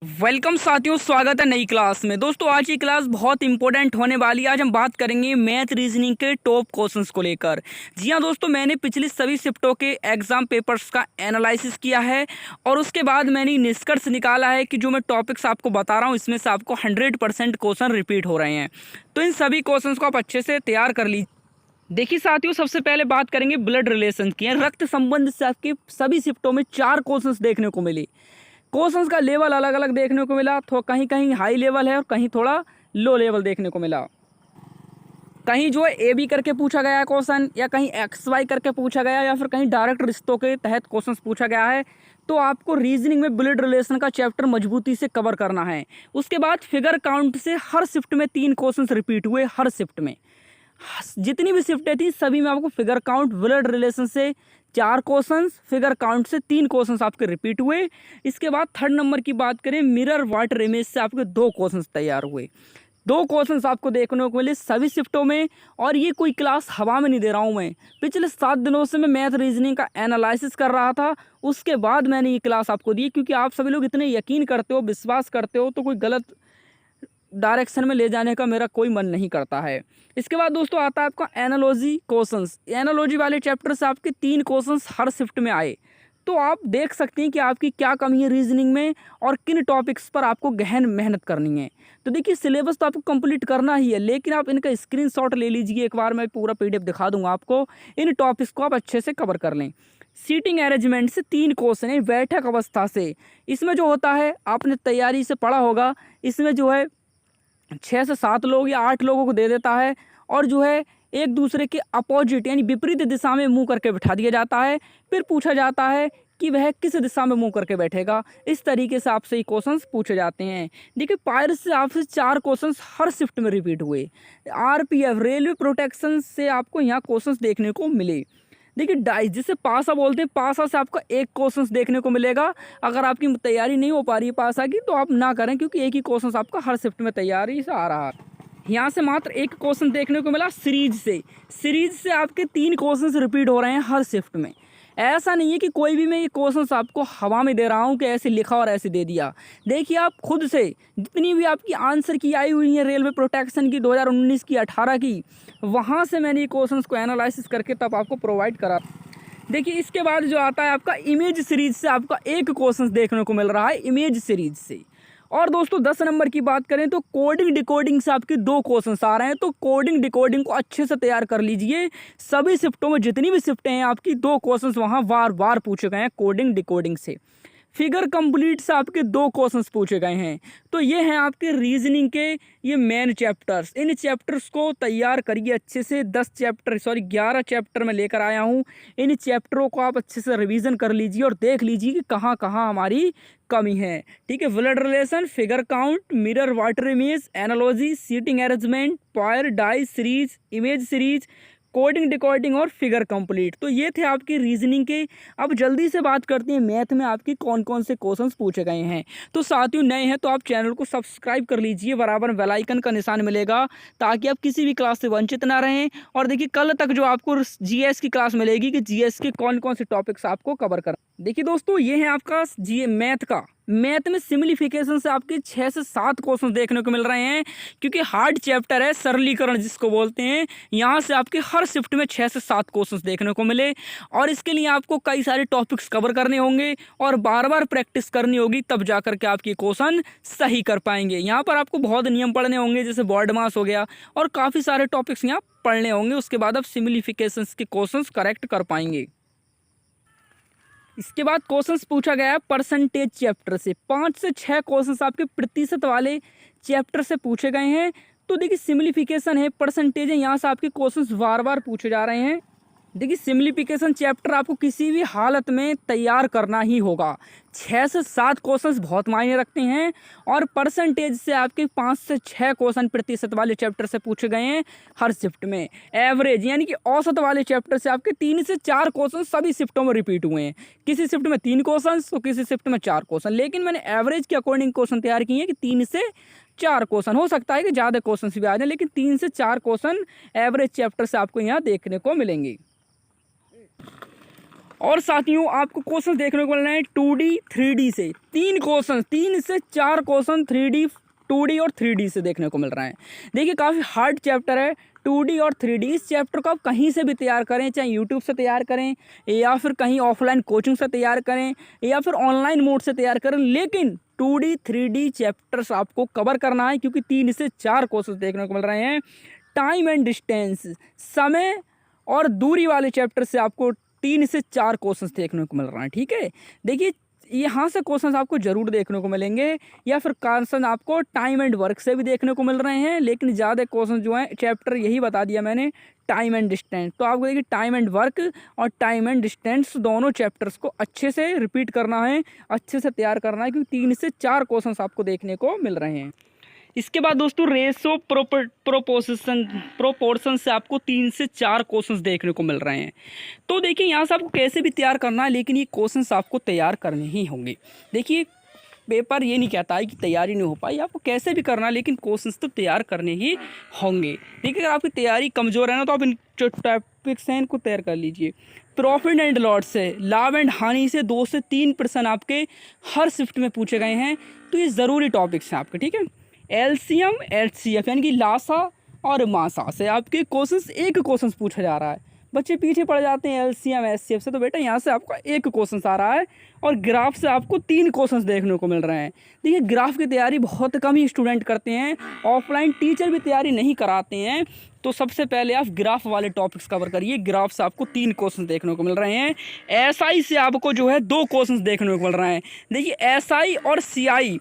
Welcome साथियों, स्वागत है नई क्लास में। दोस्तों आज की क्लास बहुत इंपॉर्टेंट होने वाली है। आज हम बात करेंगे मैथ रीजनिंग के टॉप क्वेश्चंस को लेकर। जी हाँ दोस्तों, मैंने पिछली सभी शिफ्टों के एग्जाम पेपर्स का एनालिसिस किया है और उसके बाद मैंने निष्कर्ष निकाला है कि जो मैं टॉपिक्स आपको बता रहा हूँ इसमें से आपको 100% क्वेश्चन रिपीट हो रहे हैं। तो इन सभी क्वेश्चन को आप अच्छे से तैयार कर लीजिए। देखिए साथियों, सबसे पहले बात करेंगे ब्लड रिलेशन की। रक्त संबंध से आपके सभी शिफ्टों में 4 क्वेश्चंस देखने को मिले। क्वेश्चंस का लेवल अलग अलग देखने को मिला, तो कहीं कहीं हाई लेवल है और कहीं थोड़ा लो लेवल देखने को मिला। कहीं जो है ए बी करके पूछा गया है क्वेश्चन, या कहीं एक्स वाई करके पूछा गया, या फिर कहीं डायरेक्ट रिश्तों के तहत क्वेश्चंस पूछा गया है। तो आपको रीजनिंग में ब्लड रिलेशन का चैप्टर मजबूती से कवर करना है। उसके बाद फिगर काउंट से हर शिफ्ट में 3 क्वेश्चंस रिपीट हुए। हर शिफ्ट में जितनी भी शिफ्टें थी सभी में आपको फिगर काउंट ब्लड रिलेशन से 4 क्वेश्चंस, फिगर काउंट से 3 क्वेश्चंस आपके रिपीट हुए। इसके बाद थर्ड नंबर की बात करें, मिरर वाटर इमेज से आपके 2 क्वेश्चंस तैयार हुए। 2 क्वेश्चंस आपको देखने को मिले सभी शिफ्टों में। और ये कोई क्लास हवा में नहीं दे रहा हूँ मैं, पिछले 7 दिनों से मैं मैथ रीजनिंग का एनालिसिस कर रहा था, उसके बाद मैंने ये क्लास आपको दी। क्योंकि आप सभी लोग इतने यकीन करते हो, विश्वास करते हो, तो कोई गलत डायरेक्शन में ले जाने का मेरा कोई मन नहीं करता है। इसके बाद दोस्तों आता है आपका एनालॉजी क्वेश्चंस। एनालॉजी वाले चैप्टर से आपके 3 क्वेश्चंस हर शिफ्ट में आए। तो आप देख सकते हैं कि आपकी क्या कमी है रीजनिंग में और किन टॉपिक्स पर आपको गहन मेहनत करनी है। तो देखिए, सिलेबस तो आपको कंप्लीट करना ही है, लेकिन आप इनका स्क्रीनशॉट ले लीजिए। एक बार मैं पूरा पीडीएफ दिखा दूंगा आपको। इन टॉपिक्स को आप अच्छे से कवर कर लें। सीटिंग अरेंजमेंट से 3 क्वेश्चन है, बैठक अवस्था से। इसमें जो होता है, आपने तैयारी से पढ़ा होगा, इसमें जो है 6 से 7 लोग या 8 लोगों को दे देता है और जो है एक दूसरे के अपोजिट यानी विपरीत दिशा में मुंह करके बैठा दिया जाता है। फिर पूछा जाता है कि वह किस दिशा में मुंह करके बैठेगा। इस तरीके से आपसे ये क्वेश्चंस पूछे जाते हैं। देखिए, पायर से आपसे 4 क्वेश्चंस हर शिफ्ट में रिपीट हुए। आरपीएफ रेलवे प्रोटेक्शन से आपको यहाँ क्वेश्चंस देखने को मिले। देखिए, डाइस जिसे पासा बोलते हैं, पासा से आपका 1 क्वेश्चंस देखने को मिलेगा। अगर आपकी तैयारी नहीं हो पा रही है पासा की, तो आप ना करें, क्योंकि एक ही क्वेश्चंस आपका हर शिफ्ट में तैयारी से आ रहा है। यहाँ से मात्र 1 क्वेश्चन देखने को मिला सीरीज से। सीरीज से आपके 3 क्वेश्चंस रिपीट हो रहे हैं हर शिफ्ट में। ऐसा नहीं है कि कोई भी मैं ये क्वेश्चंस आपको हवा में दे रहा हूँ कि ऐसे लिखा और ऐसे दे दिया। देखिए, आप खुद से जितनी भी आपकी आंसर की आई हुई है रेलवे प्रोटेक्शन की 2019 की 18 की, वहाँ से मैंने ये क्वेश्चंस को एनालिसिस करके तब आपको प्रोवाइड करा। देखिए, इसके बाद जो आता है आपका इमेज सीरीज से आपका 1 क्वेश्चन देखने को मिल रहा है, इमेज सीरीज से। और दोस्तों 10 नंबर की बात करें तो कोडिंग डिकोडिंग से आपके 2 क्वेश्चंस आ रहे हैं। तो कोडिंग डिकोडिंग को अच्छे से तैयार कर लीजिए। सभी शिफ्टों में जितनी भी शिफ्टें हैं आपकी 2 क्वेश्चंस वहाँ बार बार पूछे गए हैं कोडिंग डिकोडिंग से। फिगर कंप्लीट से आपके 2 क्वेश्चंस पूछे गए हैं। तो ये हैं आपके रीजनिंग के ये मेन चैप्टर्स। इन चैप्टर्स को तैयार करिए अच्छे से। 11 चैप्टर में लेकर आया हूँ। इन चैप्टरों को आप अच्छे से रिवीजन कर लीजिए और देख लीजिए कि कहाँ कहाँ हमारी कमी है। ठीक है, blood relation, figure count, mirror water image, analogy, seating arrangement, pair dice series, image series, coding decoding और फिगर कंप्लीट। तो ये थे आपकी रीजनिंग के। अब जल्दी से बात करते हैं मैथ में आपकी कौन कौन से क्वेश्चंस पूछे गए हैं। तो साथियों, नए हैं तो आप चैनल को सब्सक्राइब कर लीजिए, बराबर बेल आइकन का निशान मिलेगा, ताकि आप किसी भी क्लास से वंचित ना रहें। और देखिए, कल तक जो आपको जीएस की क्लास मिलेगी कि जीएस के कौन कौन से टॉपिक्स आपको कवर करना। देखिए दोस्तों, ये है आपका मैथ का। मैथ में सिम्प्लीफिकेशन से आपके 6 से 7 क्वेश्चन देखने को मिल रहे हैं, क्योंकि हार्ड चैप्टर है, सरलीकरण जिसको बोलते हैं। यहाँ से आपके हर शिफ्ट में 6 से 7 क्वेश्चंस देखने को मिले। और इसके लिए आपको कई सारे टॉपिक्स कवर करने होंगे और बार बार प्रैक्टिस करनी होगी, तब जाकर के आपके क्वेश्चन सही कर पाएंगे। यहाँ पर आपको बहुत नियम पढ़ने होंगे, जैसे बॉर्ड मास हो गया, और काफ़ी सारे टॉपिक्स यहाँ पढ़ने होंगे। उसके बाद आप सिम्प्लीफिकेशन के क्वेश्चन करेक्ट कर पाएंगे। इसके बाद क्वेश्चंस पूछा गया है परसेंटेज चैप्टर से। 5 से 6 क्वेश्चंस आपके प्रतिशत वाले चैप्टर से पूछे गए हैं। तो देखिए, सिम्प्लीफिकेशन है, परसेंटेज है, यहाँ से आपके क्वेश्चंस बार बार पूछे जा रहे हैं। देखिए, सिम्प्लीफिकेशन चैप्टर आपको किसी भी हालत में तैयार करना ही होगा। 6 से 7 क्वेश्चंस बहुत मायने रखते हैं। और परसेंटेज से आपके 5 से 6 क्वेश्चन प्रतिशत वाले चैप्टर से पूछे गए हैं हर शिफ्ट में। एवरेज यानी कि औसत वाले चैप्टर से आपके 3 से 4 क्वेश्चन सभी शिफ्टों में रिपीट हुए हैं। किसी शिफ्ट में 3 क्वेश्चन तो किसी शिफ्ट में 4 क्वेश्चन, लेकिन मैंने एवरेज के अकॉर्डिंग क्वेश्चन तैयार किए हैं कि 3 से 4 क्वेश्चन। हो सकता है कि ज़्यादा क्वेश्चन भी आ जाए, लेकिन 3 से 4 क्वेश्चन एवरेज चैप्टर से आपको यहाँ देखने को मिलेंगे। और साथियों आपको क्वेश्चन देखने को मिल रहे हैं 2D 3D से। 3 से 4 क्वेश्चन 3D 2D और 3D से देखने को मिल रहा है। देखिए काफ़ी हार्ड चैप्टर है 2D और 3D। इस चैप्टर को आप कहीं से भी तैयार करें, चाहे यूट्यूब से तैयार करें या फिर कहीं ऑफलाइन कोचिंग से तैयार करें या फिर ऑनलाइन मोड से तैयार करें, लेकिन 2D 3D चैप्टर्स आपको कवर करना है क्योंकि 3 से 4 क्वेश्चन देखने को मिल रहे हैं। टाइम एंड डिस्टेंस, समय और दूरी वाले चैप्टर से आपको 3 से 4 क्वेश्चंस देखने को मिल रहा है। ठीक है, देखिए यहाँ से क्वेश्चंस आपको ज़रूर देखने को मिलेंगे या फिर क्वेश्चन आपको टाइम एंड वर्क से भी देखने को मिल रहे हैं, लेकिन ज़्यादा क्वेश्चन जो हैं चैप्टर यही बता दिया मैंने टाइम एंड डिस्टेंस। तो आपको देखिए टाइम एंड वर्क और टाइम एंड डिस्टेंस दोनों चैप्टर्स को अच्छे से रिपीट करना है, अच्छे से तैयार करना है क्योंकि 3 से 4 क्वेश्चन आपको देखने को मिल रहे हैं। इसके बाद दोस्तों रेशो प्रोपोर्शन से आपको 3 से 4 क्वेश्चंस देखने को मिल रहे हैं। तो देखिए यहाँ से आपको कैसे भी तैयार करना है, लेकिन ये क्वेश्चंस आपको तैयार करने ही होंगे। देखिए पेपर ये नहीं कहता है कि तैयारी नहीं हो पाई, आपको कैसे भी करना है, लेकिन क्वेश्चंस तो तैयार करने ही होंगे। देखिए अगर आपकी तैयारी कमज़ोर है ना, तो आप इन जो टॉपिक्स हैं इनको तैयार कर लीजिए। प्रॉफिट एंड लॉस से, लाभ एंड हानि से 2 से 3% आपके हर शिफ्ट में पूछे गए हैं, तो ये ज़रूरी टॉपिक्स हैं आपके। ठीक है, एलसीएम एचसीएफ यानी कि लासा और मासा से आपके क्वेश्चंस एक क्वेश्चन पूछा जा रहा है। बच्चे पीछे पड़ जाते हैं एलसीएम एचसीएफ से, तो बेटा यहाँ से आपका एक क्वेश्चन आ रहा है और ग्राफ से आपको 3 क्वेश्चंस देखने को मिल रहे हैं। देखिए ग्राफ की तैयारी बहुत कम ही स्टूडेंट करते हैं, ऑफलाइन टीचर भी तैयारी नहीं कराते हैं। तो सबसे पहले आप ग्राफ वाले टॉपिक्स कवर करिए। ग्राफ से आपको 3 क्वेश्चन देखने को मिल रहे हैं। एसआई से आपको जो है 2 क्वेश्चन देखने को मिल रहे हैं। देखिए एसआई और सीआई,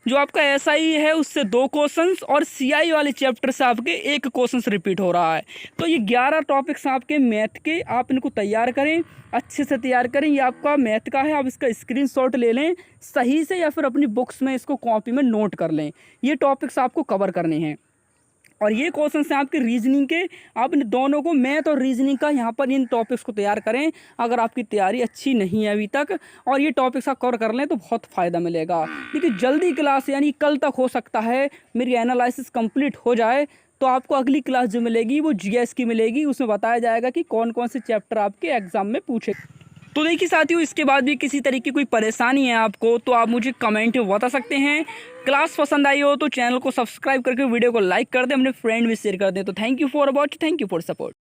जो आपका एसआई है उससे 2 क्वेश्चंस और सीआई वाले चैप्टर से आपके 1 क्वेश्चन रिपीट हो रहा है। तो ये 11 टॉपिक्स आपके मैथ के, आप इनको तैयार करें, अच्छे से तैयार करें। ये आपका मैथ का है, आप इसका स्क्रीनशॉट ले लें सही से या फिर अपनी बुक्स में इसको कॉपी में नोट कर लें। ये टॉपिक्स आपको कवर करने हैं और ये क्वेश्चन हैं आपके रीजनिंग के। आप इन दोनों को, मैथ और रीजनिंग का, यहाँ पर इन टॉपिक्स को तैयार करें। अगर आपकी तैयारी अच्छी नहीं है अभी तक और ये टॉपिक्स आप कवर कर लें तो बहुत फ़ायदा मिलेगा। देखिए जल्दी क्लास यानी कल तक हो सकता है मेरी एनालिसिस कंप्लीट हो जाए, तो आपको अगली क्लास जो मिलेगी वो जीएस की मिलेगी। उसमें बताया जाएगा कि कौन कौन से चैप्टर आपके एग्ज़ाम में पूछे। तो देखिए साथियों, इसके बाद भी किसी तरीके की कोई परेशानी है आपको तो आप मुझे कमेंट में बता सकते हैं। क्लास पसंद आई हो तो चैनल को सब्सक्राइब करके वीडियो को लाइक कर दें, अपने फ्रेंड भी शेयर कर दें। तो thank you for watch, thank you for support.